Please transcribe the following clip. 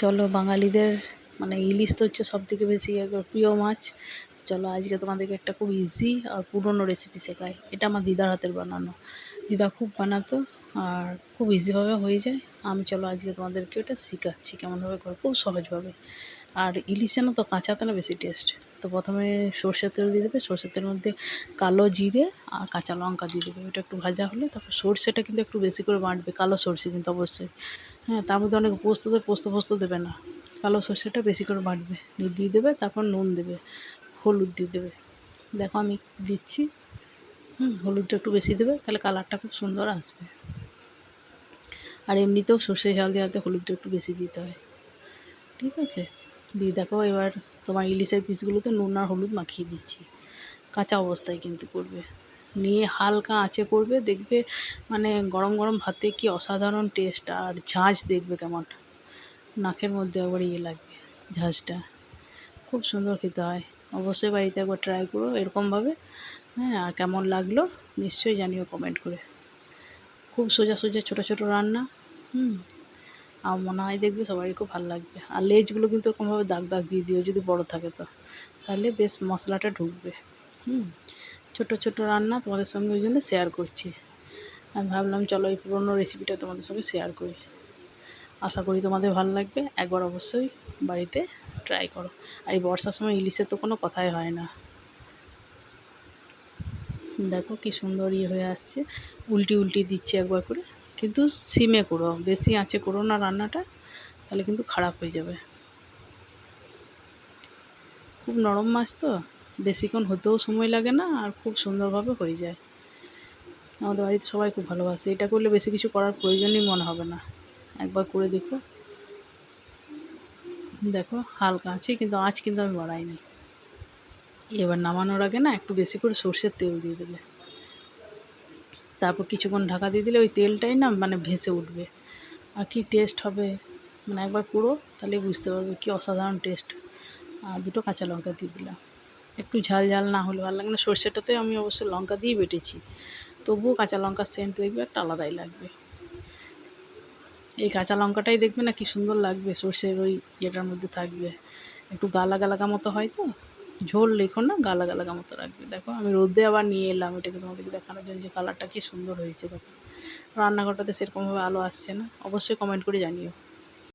চলো বাঙালিদের মানে ইলিশ তো হচ্ছে সবথেকে বেশি একবার প্রিয় মাছ। চলো আজকে তোমাদেরকে একটা খুব ইজি আর পুরনো রেসিপি শেখাই। এটা আমার দিদার হাতের বানানো। দিদা খুব বানাতো আর খুব ইজিভাবে হয়ে যায়। আমি চলো আজকে তোমাদেরকে ওটা শেখাচ্ছি কেমনভাবে করে, খুব সহজভাবে। আর ইলিশে না তো কাঁচাতে না বেশি টেস্ট। তো প্রথমে সর্ষের তেল দিয়ে দেবে, সর্ষের তেলের মধ্যে কালো জিরে আর কাঁচা লঙ্কা দিয়ে দেবে। ওটা একটু ভাজা হলে তারপর সর্ষেটা কিন্তু একটু বেশি করে বাটবে, কালো সর্ষে কিন্তু অবশ্যই। হ্যাঁ, তার মধ্যে অনেকে পোস্ত দেবে, পোস্ত দেবে না। কালো সর্ষেটা বেশি করে বাটবে, দিয়ে দেবে, তারপর নুন দেবে, হলুদ দিয়ে দেবে। দেখো আমি দিচ্ছি। হলুদটা একটু বেশি দেবে, তাহলে কালারটা খুব সুন্দর আসবে। আর এমনিতেও সর্ষে ঝাল দেওয়াতে হলুদটা একটু বেশি দিতে হয়, ঠিক আছে? দিয়ে দেখো এবার তোমার ইলিশের পিসগুলোতে নুন আর হলুদ মাখিয়ে দিচ্ছি। কাঁচা অবস্থায় কিন্তু করবে, নিয়ে হালকা আঁচে করবে। দেখবে মানে গরম গরম ভাতে কি অসাধারণ টেস্ট, আর ঝাঁঝ দেখবে কেমন নাকের মধ্যে একবার ইয়ে লাগবে, ঝাঁঝটা খুব সুন্দর খেতে হয়। অবশ্যই বাড়িতে একবার ট্রাই করো এরকমভাবে। হ্যাঁ, আর কেমন লাগলো নিশ্চয়ই জানিও কমেন্ট করে। খুব সোজা সোজা ছোটো ছোটো রান্না। আমার মনে হয় দেখবে সবারই খুব ভালো লাগবে। আর লেজগুলো কিন্তু এরকমভাবে দাগ দাগ দিয়ে দিও যদি বড় থাকে তো, তাহলে বেশ মশলাটা ঢুকবে। ছোটো ছোটো রান্না তোমাদের সঙ্গে ওই জন্য শেয়ার করছি। আমি ভাবলাম চলো এই পুরোনো রেসিপিটা তোমাদের সঙ্গে শেয়ার করি। আশা করি তোমাদের ভালো লাগবে। একবার অবশ্যই বাড়িতে ট্রাই করো। আর এই বর্ষার সময় ইলিশের তো কোনো কথাই হয় না। দেখো কি সুন্দর ইয়ে হয়ে আসছে। উল্টি দিচ্ছি একবার করে, কিন্তু সিমে করো, বেশি আঁচে করো না রান্নাটা, তাহলে কিন্তু খারাপ হয়ে যাবে। খুব নরম মাছ তো, বেশিক্ষণ হতেও সময় লাগে না, আর খুব সুন্দরভাবে হয়ে যায়। আমাদের বাড়িতে সবাই খুব ভালোবাসে। এটা করলে বেশি কিছু করার প্রয়োজনই মনে হবে না। একবার করে দেখো। দেখো হালকা আছে, কিন্তু আঁচ কিন্তু আমি বাড়াইনি। এবার নামানোর আগে না একটু বেশি করে সর্ষের তেল দিয়ে দেবে। তারপর কিছুক্ষণ ঢাকা দিয়ে দিলে ওই তেলটাই না মানে ভেসে উঠবে। আর কি টেস্ট হবে, মানে একবার করো তাহলে বুঝতে পারবে কি অসাধারণ টেস্ট। আর দুটো কাঁচা লঙ্কা দিয়ে দিলাম। একটু ঝাল ঝাল না হলে ভালো লাগে না। সর্ষেটাতে আমি অবশ্য লঙ্কা দিয়ে বেটেছি, তবুও কাঁচা লঙ্কার সেন্ট দেখবে একটা আলাদাই লাগবে। এই কাঁচা লঙ্কাটাই দেখবে না কি সুন্দর লাগবে, সর্ষের ওই ইয়েটার মধ্যে থাকবে। একটু গালা গালা মতো হয় তো, ঝোল রেখো না, গালা গালা মতো রাখবে। দেখো আমি রোদে আবার নিয়ে এলাম এটাকে তোমাদেরকে দেখানোর জন্য যে কালারটা কি সুন্দর হয়েছে। দেখো রান্নাঘরটাতে সেরকমভাবে আলো আসছে না, অবশ্যই কমেন্ট করে জানিও।